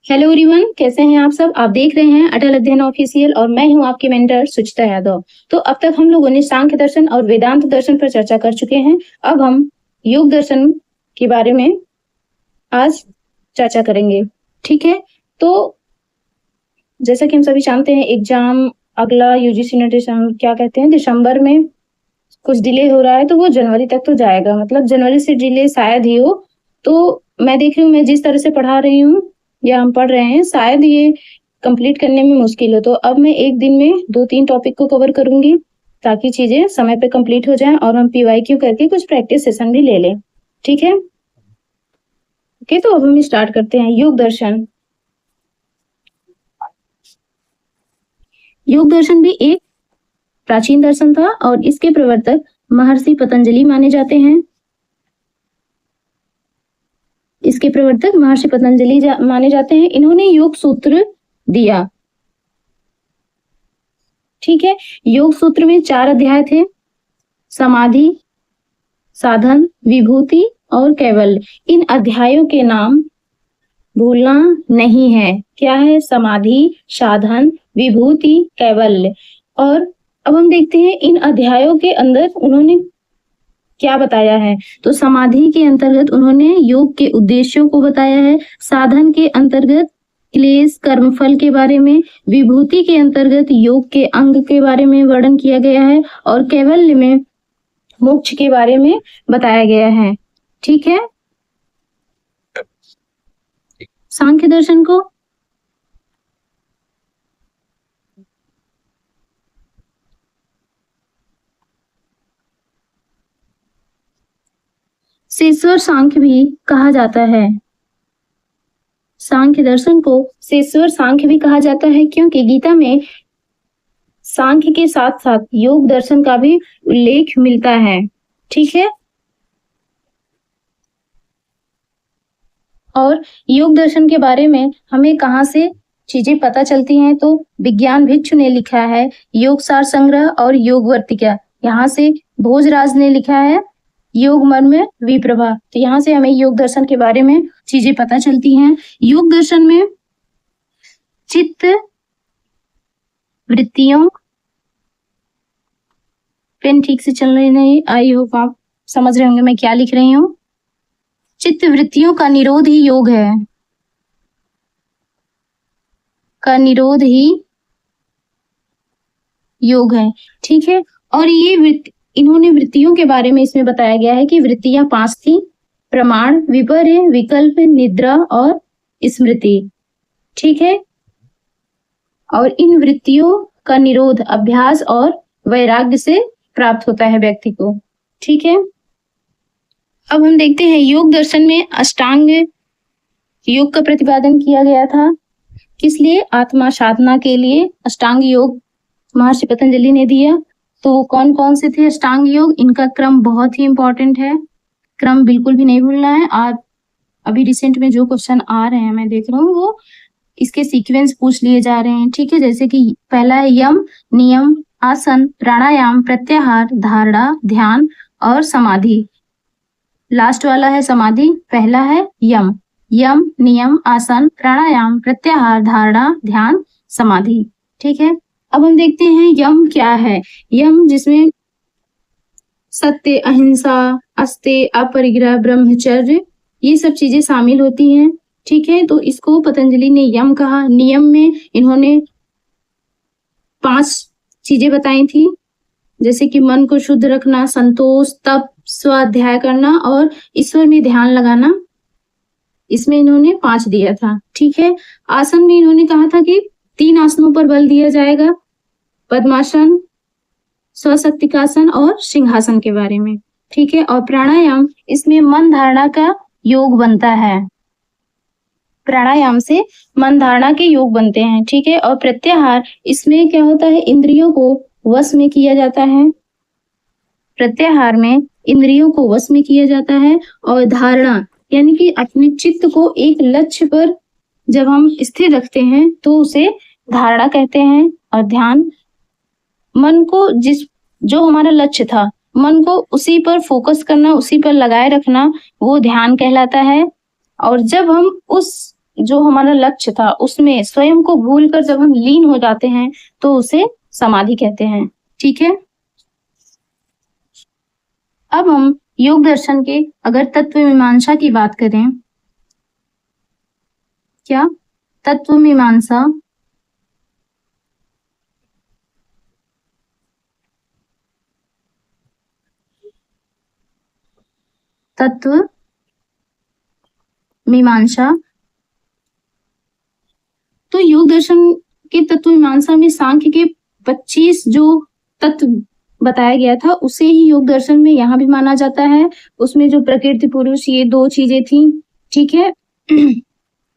Hello everyone, कैसे हैं आप सब। आप देख रहे हैं अटल अध्ययन ऑफिशियल और मैं हूं आपके मेंटर सुचिता यादव। तो अब तक हम लोगों ने सांख्य दर्शन और वेदांत दर्शन पर चर्चा कर चुके हैं। अब हम योग दर्शन के बारे में आज चर्चा करेंगे। ठीक है, तो जैसा कि हम सभी जानते हैं एग्जाम अगला यूजीसी ने क्या कहते हैं दिसंबर में कुछ डिले हो रहा है, तो वो जनवरी तक तो जाएगा, मतलब जनवरी से डिले शायद ही हो। तो मैं देख रही हूँ, मैं जिस तरह से पढ़ा रही हूँ या हम पढ़ रहे हैं, शायद ये कंप्लीट करने में मुश्किल हो। तो अब मैं एक दिन में 2-3 टॉपिक को कवर करूंगी ताकि चीजें समय पे कंप्लीट हो जाएं और हम पीवाईक्यू करके कुछ प्रैक्टिस सेशन भी ले लें। ठीक है, ओके। तो अब हम स्टार्ट करते हैं। योग दर्शन। योग दर्शन भी एक प्राचीन दर्शन था और इसके प्रवर्तक महर्षि पतंजलि माने जाते हैं। इसके प्रवर्तक महर्षि पतंजलि माने जाते हैं। इन्होंने योग सूत्र दिया। ठीक है, योग सूत्र में 4 अध्याय थे: समाधि, साधन, विभूति और कैवल्य। इन अध्यायों के नाम भूलना नहीं है। क्या है? समाधि, साधन, विभूति, कैवल्य। और अब हम देखते हैं इन अध्यायों के अंदर उन्होंने क्या बताया है। तो समाधि के अंतर्गत उन्होंने योग के उद्देश्यों को बताया है। साधन के अंतर्गत क्लेश कर्मफल के बारे में, विभूति के अंतर्गत योग के अंग के बारे में वर्णन किया गया है और कैवल्य में मोक्ष के बारे में बताया गया है। ठीक है, सांख्य दर्शन को शेश्वर सांख्य भी कहा जाता है। सांख्य दर्शन को शेश्वर सांख्य भी कहा जाता है क्योंकि गीता में सांख्य के साथ साथ योग दर्शन का भी उल्लेख मिलता है। ठीक है, और योग दर्शन के बारे में हमें कहाँ से चीजें पता चलती हैं, तो विज्ञान भिक्षु ने लिखा है योग सार संग्रह और योग वर्तिका। यहाँ से भोजराज ने लिखा है योग मर्म विप्रभा। तो यहाँ से हमें योग दर्शन के बारे में चीजें पता चलती हैं। योग दर्शन में चित्त वृत्तियों, पेन ठीक से चल रही नहीं, आई होप आप समझ रहे होंगे मैं क्या लिख रही हूँ। चित्त वृत्तियों का निरोध ही योग है, का निरोध ही योग है। ठीक है, और ये इन्होंने वृत्तियों के बारे में इसमें बताया गया है कि वृत्तियां 5 थी: प्रमाण, विपर्य, विकल्प, निद्रा और स्मृति। ठीक है, और इन वृत्तियों का निरोध अभ्यास और वैराग्य से प्राप्त होता है व्यक्ति को। ठीक है, अब हम देखते हैं योग दर्शन में अष्टांग योग का प्रतिपादन किया गया था। किस लिए? आत्मा साधना के लिए अष्टांग योग महर्षि पतंजलि ने दिया। तो वो कौन कौन से थे अष्टांग योग? इनका क्रम बहुत ही इंपॉर्टेंट है, क्रम बिल्कुल भी नहीं भूलना है। और अभी रिसेंट में जो क्वेश्चन आ रहे हैं मैं देख रहा हूँ वो इसके सीक्वेंस पूछ लिए जा रहे हैं। ठीक है, जैसे कि पहला है यम, नियम, आसन, प्राणायाम, प्रत्याहार, धारणा, ध्यान और समाधि। लास्ट वाला है समाधि। पहला है यम, यम, नियम, आसन, प्राणायाम, प्रत्याहार, धारणा, ध्यान, समाधि। ठीक है, अब हम देखते हैं यम क्या है। यम जिसमें सत्य, अहिंसा, अस्तेय, अपरिग्रह, ब्रह्मचर्य ये सब चीजें शामिल होती हैं। ठीक है, तो इसको पतंजलि ने यम कहा। नियम में इन्होंने 5 चीजें बताई थी, जैसे कि मन को शुद्ध रखना, संतोष, तप, स्वाध्याय करना और ईश्वर में ध्यान लगाना। इसमें इन्होंने 5 दिया था। ठीक है, आसन में इन्होंने कहा था कि 3 आसनों पर बल दिया जाएगा: पद्मासन, स्वशक्तिकासन और सिंहासन के बारे में। ठीक है, और प्राणायाम इसमें मन धारणा का योग बनता है, प्राणायाम से मन धारणा के योग बनते हैं। ठीक है, और प्रत्याहार इसमें क्या होता है? इंद्रियों को वश में किया जाता है। प्रत्याहार में इंद्रियों को वश में किया जाता है। और धारणा यानी कि अपने चित्त को एक लक्ष्य पर जब हम स्थिर रखते हैं तो उसे धारणा कहते हैं। और ध्यान मन को जो हमारा लक्ष्य था, मन को उसी पर फोकस करना, उसी पर लगाए रखना, वो ध्यान कहलाता है। और जब हम उस जो हमारा लक्ष्य था उसमें स्वयं को भूलकर जब हम लीन हो जाते हैं तो उसे समाधि कहते हैं। ठीक है, अब हम योग दर्शन के अगर तत्व मीमांसा की बात करें, क्या तत्व मीमांसा तत्व मीमांसा, तो योग दर्शन के तत्व मीमांसा में सांख्य के 25 जो तत्व बताया गया था उसे ही योग दर्शन में यहाँ भी माना जाता है। उसमें जो प्रकृति पुरुष ये 2 चीजें थी। ठीक है,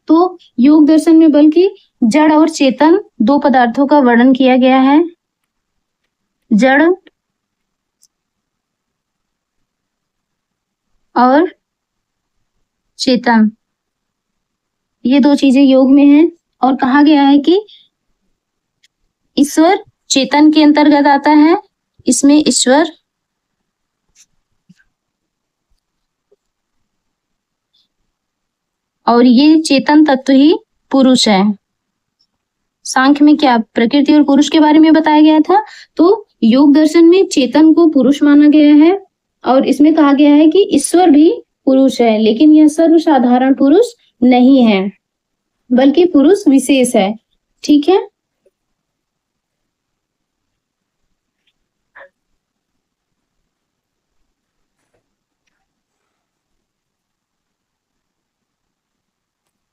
तो योग दर्शन में बल्कि जड़ और चेतन 2 पदार्थों का वर्णन किया गया है। जड़ और चेतन ये 2 चीजें योग में हैं और कहा गया है कि ईश्वर चेतन के अंतर्गत आता है। इसमें ईश्वर और ये चेतन तत्व ही पुरुष है। सांख्य में क्या प्रकृति और पुरुष के बारे में बताया गया था, तो योग दर्शन में चेतन को पुरुष माना गया है और इसमें कहा गया है कि ईश्वर भी पुरुष है, लेकिन यह सर्वसाधारण पुरुष नहीं है बल्कि पुरुष विशेष है। ठीक है,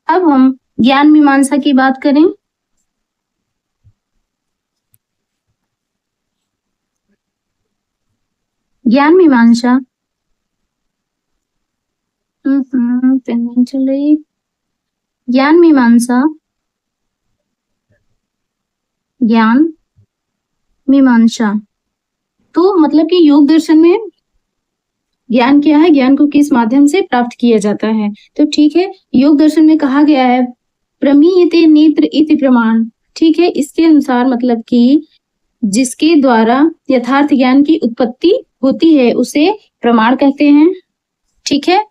अब हम ज्ञान मीमांसा की बात करें। ज्ञान मीमांसा ज्ञान मीमांसा ज्ञान मीमांसा तो मतलब कि योग दर्शन में ज्ञान क्या है, ज्ञान को किस माध्यम से प्राप्त किया जाता है। तो ठीक है, योग दर्शन में कहा गया है प्रमीयते नेत्र इति प्रमाण। ठीक है, इसके अनुसार मतलब कि जिसके द्वारा यथार्थ ज्ञान की उत्पत्ति होती है उसे प्रमाण कहते हैं। ठीक है,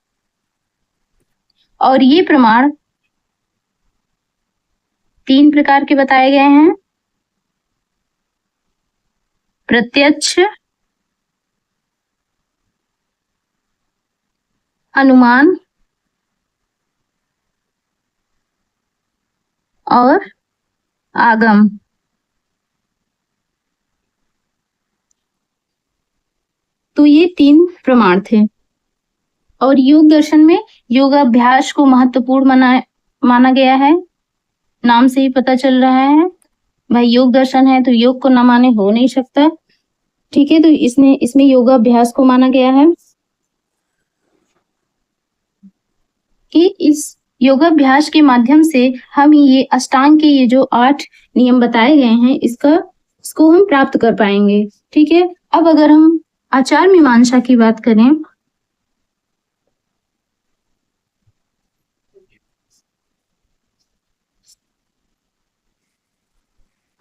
और ये प्रमाण 3 प्रकार के बताए गए हैं, प्रत्यक्ष, अनुमान और आगम। तो ये 3 प्रमाण थे और योग दर्शन में योगाभ्यास को महत्वपूर्ण माना गया है। नाम से ही पता चल रहा है भाई योग दर्शन है तो योग को न माने हो नहीं सकता। ठीक है, तो इसमें योगाभ्यास को माना गया है कि इस योगाभ्यास के माध्यम से हम ये अष्टांग के ये जो 8 नियम बताए गए हैं इसको हम प्राप्त कर पाएंगे। ठीक है, अब अगर हम आचार मीमांसा की बात करें,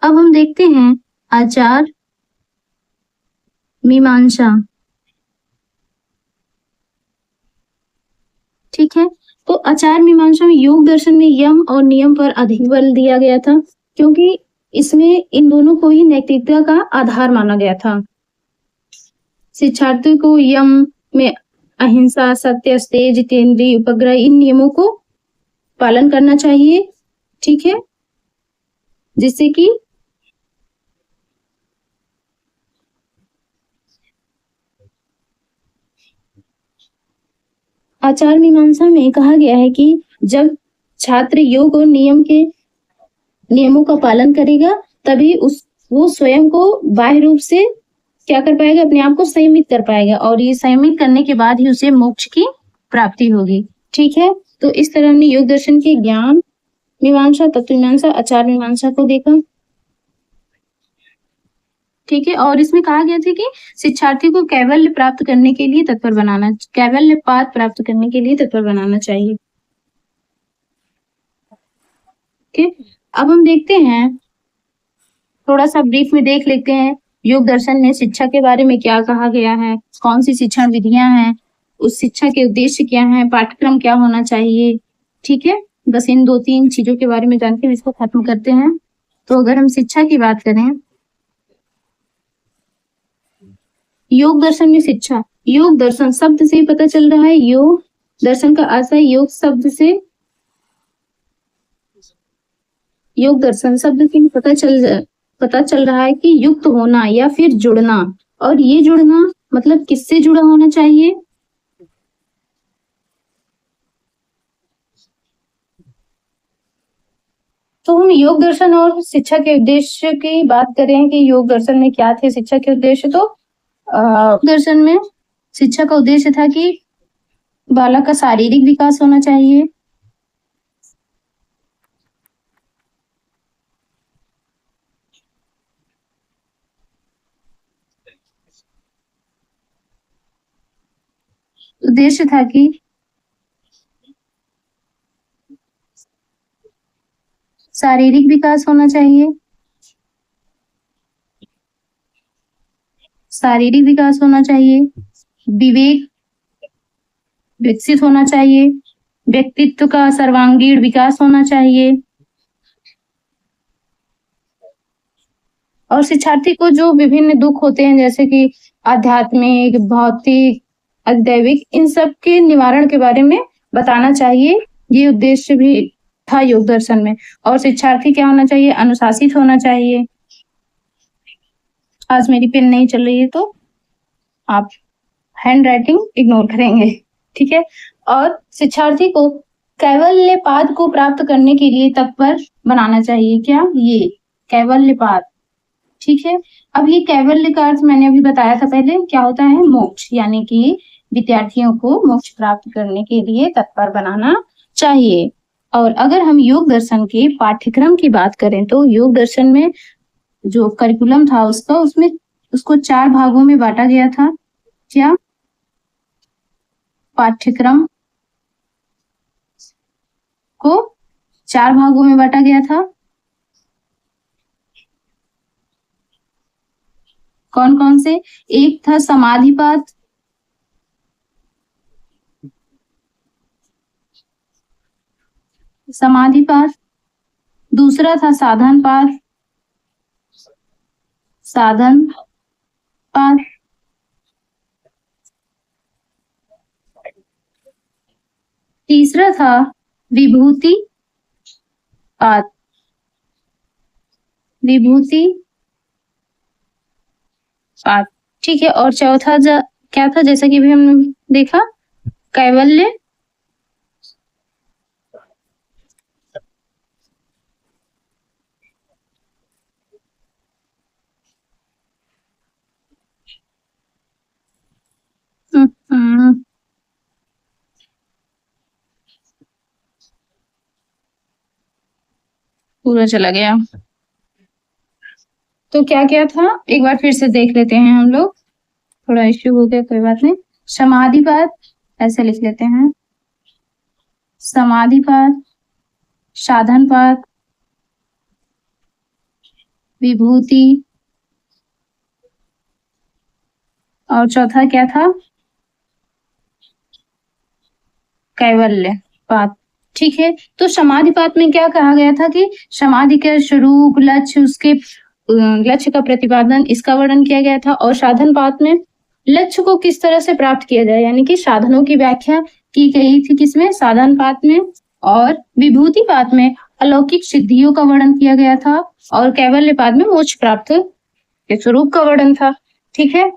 अब हम देखते हैं आचार मीमांसा। ठीक है, तो आचार मीमांसा में योग दर्शन में यम और नियम पर अधिक बल दिया गया था क्योंकि इसमें इन दोनों को ही नैतिकता का आधार माना गया था। शिक्षार्थी को यम में अहिंसा, सत्य, अस्तेय, जितेंद्रिय, उपग्रह इन नियमों को पालन करना चाहिए। ठीक है, जिससे कि आचार मीमांसा में कहा गया है कि जब छात्र योग और नियमों का पालन करेगा तभी वो स्वयं को बाह्य रूप से क्या कर पाएगा, अपने आप को संयमित कर पाएगा और ये संयमित करने के बाद ही उसे मोक्ष की प्राप्ति होगी। ठीक है, तो इस तरह हमने योग दर्शन के ज्ञान मीमांसा, तत्व मीमांसा, आचार मीमांसा को देखा। ठीक है, और इसमें कहा गया था कि शिक्षार्थी को कैवल्य प्राप्त करने के लिए तत्पर बनाना, कैवल्य पाद प्राप्त करने के लिए तत्पर बनाना चाहिए। ठीक, अब हम देखते हैं, थोड़ा सा ब्रीफ में देख लेते हैं योग दर्शन में शिक्षा के बारे में क्या कहा गया है, कौन सी शिक्षण विधियां हैं, उस शिक्षा के उद्देश्य क्या हैं, पाठ्यक्रम क्या होना चाहिए। ठीक है, बस इन 2-3 चीजों के बारे में जान के इसको खत्म करते हैं। तो अगर हम शिक्षा की बात करें, योग दर्शन में शिक्षा, योग दर्शन शब्द से ही पता चल रहा है, योग दर्शन का आशय योग शब्द से, योग दर्शन शब्द से ही पता चल रहा है कि युक्त होना या फिर जुड़ना। और ये जुड़ना मतलब किससे जुड़ा होना चाहिए? तो हम योग दर्शन और शिक्षा के उद्देश्य की बात करें कि योग दर्शन में क्या थे शिक्षा के उद्देश्य, तो दर्शन में शिक्षा का उद्देश्य था कि बालक का शारीरिक विकास होना चाहिए, उद्देश्य था कि शारीरिक विकास होना चाहिए, शारीरिक विकास होना चाहिए, विवेक विकसित होना चाहिए, व्यक्तित्व का सर्वांगीण विकास होना चाहिए, और शिक्षार्थी को जो विभिन्न दुख होते हैं जैसे कि आध्यात्मिक, भौतिक, अदैविक, इन सब के निवारण के बारे में बताना चाहिए। ये उद्देश्य भी था योग दर्शन में। और शिक्षार्थी क्या होना चाहिए? अनुशासित होना चाहिए। आज मेरी पेन नहीं चल रही है तो आप हैंड राइटिंग इग्नोर करेंगे, ठीक है। और शिक्षार्थी को कैवल्यपाद को प्राप्त करने के लिए तत्पर बनाना चाहिए। क्या? ये कैवल्यपाद, ठीक है। अब ये कैवल्य का अर्थ मैंने अभी बताया था पहले, क्या होता है? मोक्ष, यानी कि विद्यार्थियों को मोक्ष प्राप्त करने के लिए तत्पर बनाना चाहिए। और अगर हम योग दर्शन के पाठ्यक्रम की बात करें तो योग दर्शन में जो करिकुलम था उसको 4 भागों में बांटा गया था। क्या? पाठ्यक्रम को 4 भागों में बांटा गया था। कौन कौन से? एक था समाधिपाद, समाधिपाद, दूसरा था साधनपाद, साधनपाद, तीसरा था विभूति पाद, विभूति पाद, ठीक है। और चौथा क्या था? जैसा कि भी हमने देखा, कैवल्य पूरा चला गया। तो क्या क्या था एक बार फिर से देख लेते हैं हम लोग, थोड़ा इश्यू हो गया, कोई बात नहीं। समाधिपाद ऐसे लिख लेते हैं, समाधिपाद, साधनपाद, विभूति, और चौथा क्या था? कैवल्य पाद, ठीक है। तो समाधि पाद में क्या कहा गया था कि समाधि के स्वरूप, लक्ष्य, उसके लक्ष्य का प्रतिपादन, इसका वर्णन किया गया था। और साधन पाद में लक्ष्य को किस तरह से प्राप्त किया जाए, यानी कि साधनों की व्याख्या की गई थी किसमें? साधन पाद में। और विभूति पाद में अलौकिक सिद्धियों का वर्णन किया गया था। और कैवल्य पाद में मोक्ष प्राप्त के स्वरूप का वर्णन था, ठीक है।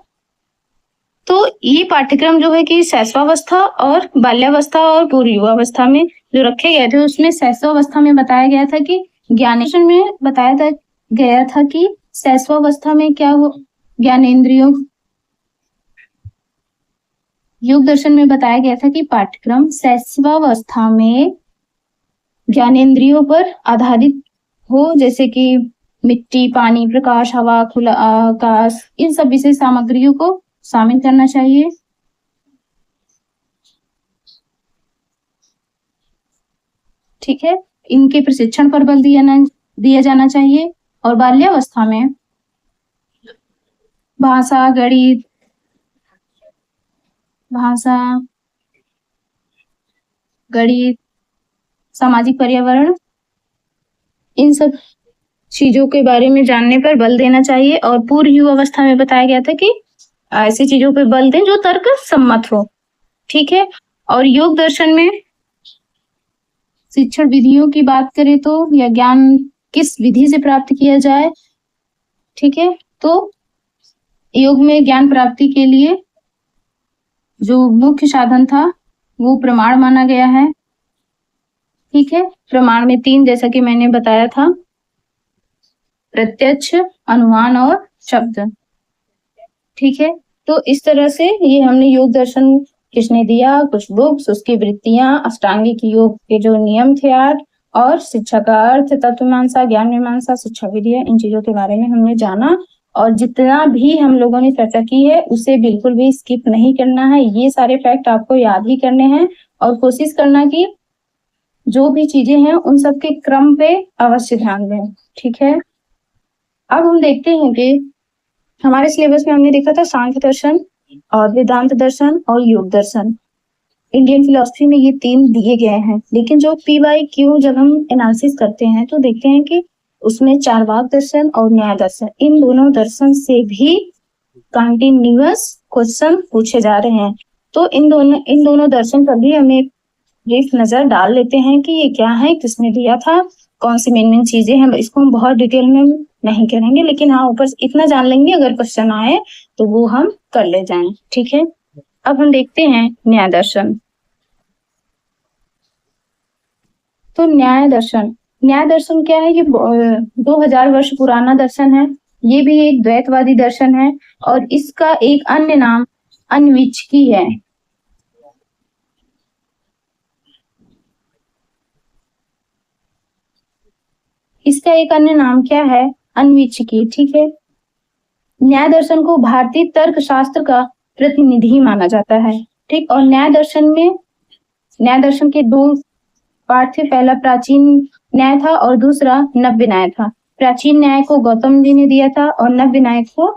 तो ये पाठ्यक्रम जो है कि शैशवावस्था और बाल्यावस्था और पूर्व युवावस्था में जो रखे गए थे, उसमें शैशवावस्था में बताया गया था कि ज्ञानेश्वर में बताया गया था कि शैशवावस्था में क्या हो, ज्ञानेंद्रियों, योग दर्शन में बताया गया था कि पाठ्यक्रम शैशवावस्था में ज्ञानेंद्रियों पर आधारित हो, जैसे कि मिट्टी, पानी, प्रकाश, हवा, खुला आकाश, इन सब विषय सामग्रियों को शामिल करना चाहिए, ठीक है। इनके प्रशिक्षण पर बल दिया जाना चाहिए। और बाल्यावस्था में भाषा, गणित, सामाजिक पर्यावरण, इन सब चीजों के बारे में जानने पर बल देना चाहिए। और पूर्व युवावस्था में बताया गया था कि ऐसी चीजों पर बल दें जो तर्क सम्मत हो। ठीक है। और योग दर्शन में शिक्षण विधियों की बात करें तो यह ज्ञान किस विधि से प्राप्त किया जाए। ठीक है। तो योग में ज्ञान प्राप्ति के लिए जो मुख्य साधन था वो प्रमाण माना गया है। ठीक है। प्रमाण में 3, जैसा कि मैंने बताया था, प्रत्यक्ष, अनुमान और शब्द। ठीक है। तो इस तरह से ये हमने योग दर्शन किसने दिया, कुछ बुक्स, उसकी वृत्तियां, अष्टांगिक योग के जो नियम थे 8, और शिक्षा का अर्थ, तत्वमीमांसा, ज्ञान मीमांसा, शिक्षा विधि, इन चीजों के बारे में हमने जाना। और जितना भी हम लोगों ने चर्चा की है उसे बिल्कुल भी स्किप नहीं करना है। ये सारे फैक्ट आपको याद ही करने हैं और कोशिश करना कि जो भी चीजें हैं उन सब के क्रम पे अवश्य ध्यान दें। ठीक है। अब हम देखते हैं कि हमारे सिलेबस में हमने देखा था सांख्य दर्शन और वेदांत दर्शन और योग दर्शन। इंडियन फिलोसफी में ये 3 दिए गए हैं, लेकिन जो PYQ जब हम एनालिसिस करते हैं तो देखते हैं कि उसमें चारवाक दर्शन और न्याय दर्शन, इन दोनों दर्शन से भी कंटिन्यूअस क्वेश्चन पूछे जा रहे हैं। तो इन दोनों दर्शन पर भी हमें ब्रीफ नजर डाल लेते हैं कि ये क्या है, किसने दिया था, कौन सी मेन चीजें हैं। इसको हम बहुत डिटेल में नहीं करेंगे, लेकिन हाँ ऊपर इतना जान लेंगे, अगर क्वेश्चन आए तो वो हम कर ले जाएं। ठीक है। अब हम देखते हैं न्याय दर्शन। तो न्याय दर्शन क्या है? ये 2000 वर्ष पुराना दर्शन है। ये भी एक द्वैतवादी दर्शन है और इसका एक अन्य नाम अन्वीक्षिकी है। इसका एक अन्य नाम क्या है? अन्वीक्षिकी। ठीक है। न्याय दर्शन को भारतीय तर्क शास्त्र का प्रतिनिधि माना जाता है। ठीक। और न्याय दर्शन के 2 पार्ट थे। पहला प्राचीन न्याय था और दूसरा नव्य न्याय था। प्राचीन न्याय को गौतम जी ने दिया था और नव्य न्याय को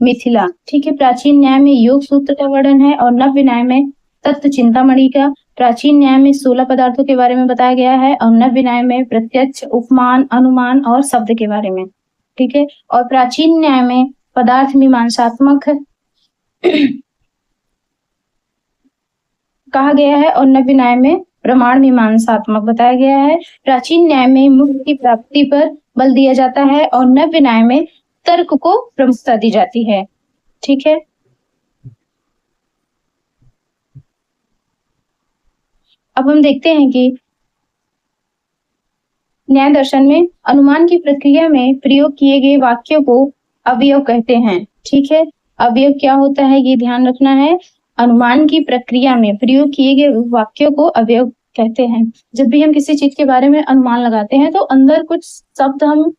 मिथिला। ठीक है। प्राचीन न्याय में योग सूत्र का वर्णन है और नव्य न्याय में तत्व चिंतामणि का। प्राचीन न्याय में 16 पदार्थों के बारे में बताया गया है और नव्य न्याय में प्रत्यक्ष, उपमान, अनुमान और शब्द के बारे में। ठीक है। और प्राचीन न्याय में पदार्थ मीमांसात्मक कहा गया है और नव्य न्याय में प्रमाण मीमांसात्मक बताया गया है। प्राचीन न्याय में मुक्ति की प्राप्ति पर बल दिया जाता है और नव्य न्याय में तर्क को प्रमुखता दी जाती है। ठीक है। अब हम देखते हैं कि न्याय दर्शन में अनुमान की प्रक्रिया में प्रयोग किए गए वाक्यों को अवयव कहते हैं। ठीक है। अवयव क्या होता है ये ध्यान रखना है। अनुमान की प्रक्रिया में प्रयोग किए गए वाक्यों को अवयव कहते हैं। जब भी हम किसी चीज के बारे में अनुमान लगाते हैं तो अंदर कुछ शब्द हम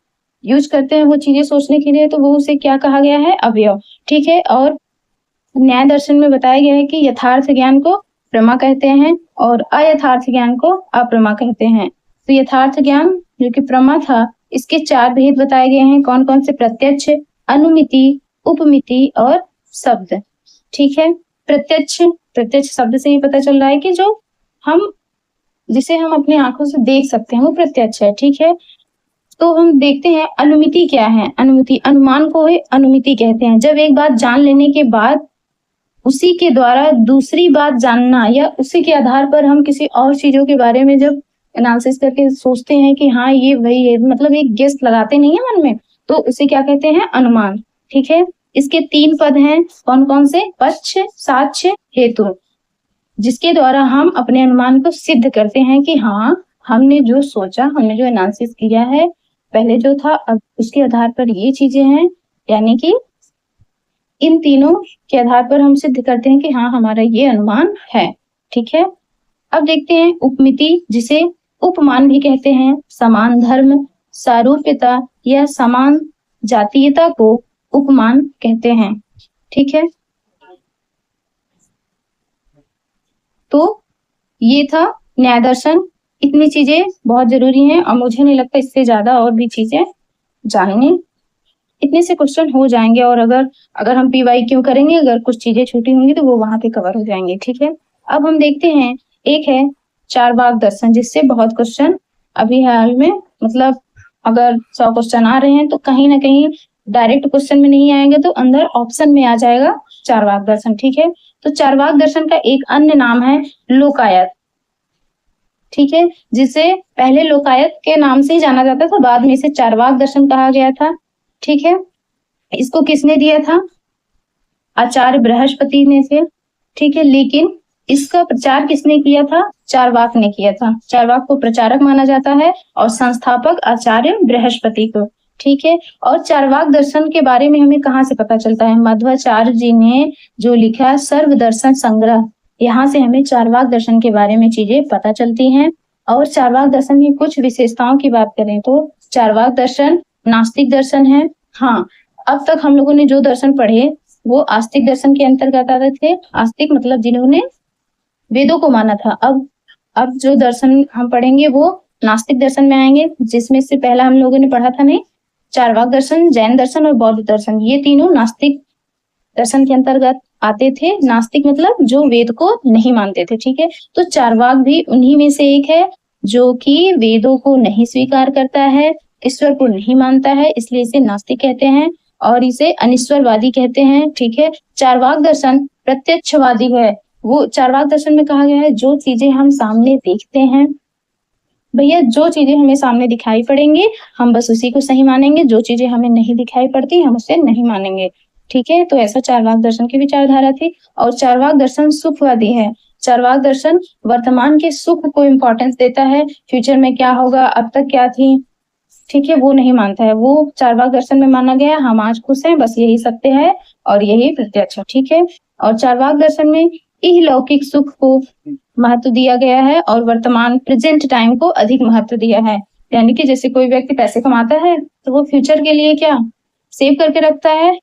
यूज करते हैं वो चीजें सोचने के लिए, तो वो उसे क्या कहा गया है? अवयव। ठीक है। और न्याय दर्शन में बताया गया है कि यथार्थ ज्ञान को प्रमा कहते हैं और अयथार्थ ज्ञान को अप्रमा कहते हैं। तो यथार्थ ज्ञान जो कि प्रमा था, इसके 4 भेद बताए गए हैं। कौन कौन से? प्रत्यक्ष, अनुमिति, उपमिति और शब्द। ठीक है। प्रत्यक्ष शब्द से ही पता चल रहा है कि जिसे हम अपनी आंखों से देख सकते हैं वो प्रत्यक्ष है। ठीक है। तो हम देखते हैं अनुमिति क्या है। अनुमान को ही अनुमिति कहते हैं। जब एक बात जान लेने के बाद उसी के द्वारा दूसरी बात जानना या उसी के आधार पर हम किसी और चीजों के बारे में जब एनालिसिस करके सोचते हैं कि हाँ ये वही है, मतलब एक गेस लगाते नहीं है मन में, तो उसे क्या कहते हैं? अनुमान। ठीक है। इसके 3 पद हैं। कौन कौन से? पक्ष, साक्ष्य, हेतु, जिसके द्वारा हम अपने अनुमान को सिद्ध करते हैं कि हाँ हमने जो सोचा, हमने जो एनालिसिस किया है पहले जो था, अब उसके आधार पर ये चीजें हैं। यानी कि इन तीनों के आधार पर हम सिद्ध करते हैं कि हाँ हमारा ये अनुमान है। ठीक है। अब देखते हैं उपमिति, जिसे उपमान भी कहते हैं। समान धर्म, सारूप्यता या समान जातीयता को उपमान कहते हैं। ठीक है। तो ये था न्याय दर्शन। इतनी चीजें बहुत जरूरी हैं और मुझे नहीं लगता इससे ज्यादा और भी चीजें जाननी। इतने से क्वेश्चन हो जाएंगे और अगर हम PYQ करेंगे, अगर कुछ चीजें छूटी होंगी तो वो वहां पे कवर हो जाएंगे। ठीक है। अब हम देखते हैं, एक है चारवाक दर्शन, जिससे बहुत क्वेश्चन अभी हाल में, मतलब अगर 100 क्वेश्चन आ रहे हैं तो कहीं ना कहीं डायरेक्ट क्वेश्चन में नहीं आएंगे तो अंदर ऑप्शन में आ जाएगा चारवाक दर्शन। ठीक है, तो चारवाक दर्शन का एक अन्य नाम है लोकायत। ठीक है, जिसे पहले लोकायत के नाम से ही जाना जाता था, बाद में इसे चारवाक दर्शन कहा गया था। ठीक है, इसको किसने दिया था? आचार्य बृहस्पति ने से। ठीक है, लेकिन इसका प्रचार किसने किया था? चारवाक ने किया था। चारवाक को प्रचारक माना जाता है और संस्थापक आचार्य बृहस्पति को। ठीक है, और चारवाक दर्शन के बारे में हमें कहाँ से पता चलता है? मध्वाचार्य जी ने जो लिखा सर्व दर्शन संग्रह, यहाँ से हमें चारवाक दर्शन के बारे में चीजें पता चलती हैं। और चारवाक दर्शन की कुछ विशेषताओं की बात करें तो चारवाक दर्शन नास्तिक दर्शन है। हाँ, अब तक हम लोगों ने जो दर्शन पढ़े वो आस्तिक दर्शन के अंतर्गत आते थे। आस्तिक मतलब जिन्होंने वेदों को माना था। अब जो दर्शन हम पढ़ेंगे वो नास्तिक दर्शन में आएंगे, जिसमें से पहला हम लोगों ने पढ़ा था नहीं, चारवाक दर्शन, जैन दर्शन और बौद्ध दर्शन, ये तीनों नास्तिक दर्शन के अंतर्गत आते थे। नास्तिक मतलब जो वेद को नहीं मानते थे। ठीक है, तो चारवाक भी उन्हीं में से एक है जो कि वेदों को नहीं स्वीकार करता है, ईश्वर को नहीं मानता है, इसलिए इसे नास्तिक कहते हैं और इसे अनिश्वरवादी कहते हैं। ठीक है, चारवाक दर्शन प्रत्यक्षवादी है। वो चारवाक दर्शन में कहा गया है जो चीजें हम सामने देखते हैं, भैया जो चीजें हमें सामने दिखाई पड़ेंगे हम बस उसी को सही मानेंगे, जो चीजें हमें नहीं दिखाई पड़ती हम उसे नहीं मानेंगे। ठीक है, तो ऐसा चारवाक दर्शन की विचारधारा थी। और चारवाक दर्शन सुखवादी है। चारवाक दर्शन वर्तमान के सुख को इम्पोर्टेंस देता है, फ्यूचर में क्या होगा, अब तक क्या थी, ठीक है, वो नहीं मानता है। वो चारवाक दर्शन में माना गया हम आज खुश हैं, बस यही सत्य है और यही प्रत्यक्ष है। ठीक है, और चारवाक दर्शन में इहलौकिक सुख को महत्व दिया गया है और वर्तमान प्रेजेंट टाइम को अधिक महत्व दिया है। यानी कि जैसे कोई व्यक्ति पैसे कमाता है तो वो फ्यूचर के लिए क्या सेव करके रखता है,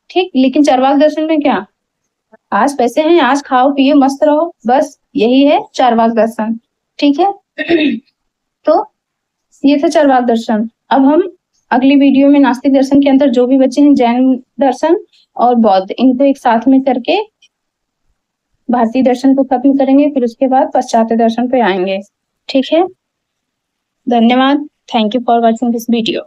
ठीक, लेकिन चारवाक दर्शन में क्या, आज पैसे हैं, आज खाओ पियो मस्त रहो, बस यही है चारवाक दर्शन। ठीक है तो ये था चारवाक दर्शन। अब हम अगली वीडियो में नास्तिक दर्शन के अंदर जो भी बचे हैं, जैन दर्शन और बौद्ध, इनको एक साथ में करके भारतीय दर्शन को खत्म करेंगे, फिर उसके बाद पाश्चात्य दर्शन पे आएंगे। ठीक है, धन्यवाद। Thank you for watching this video.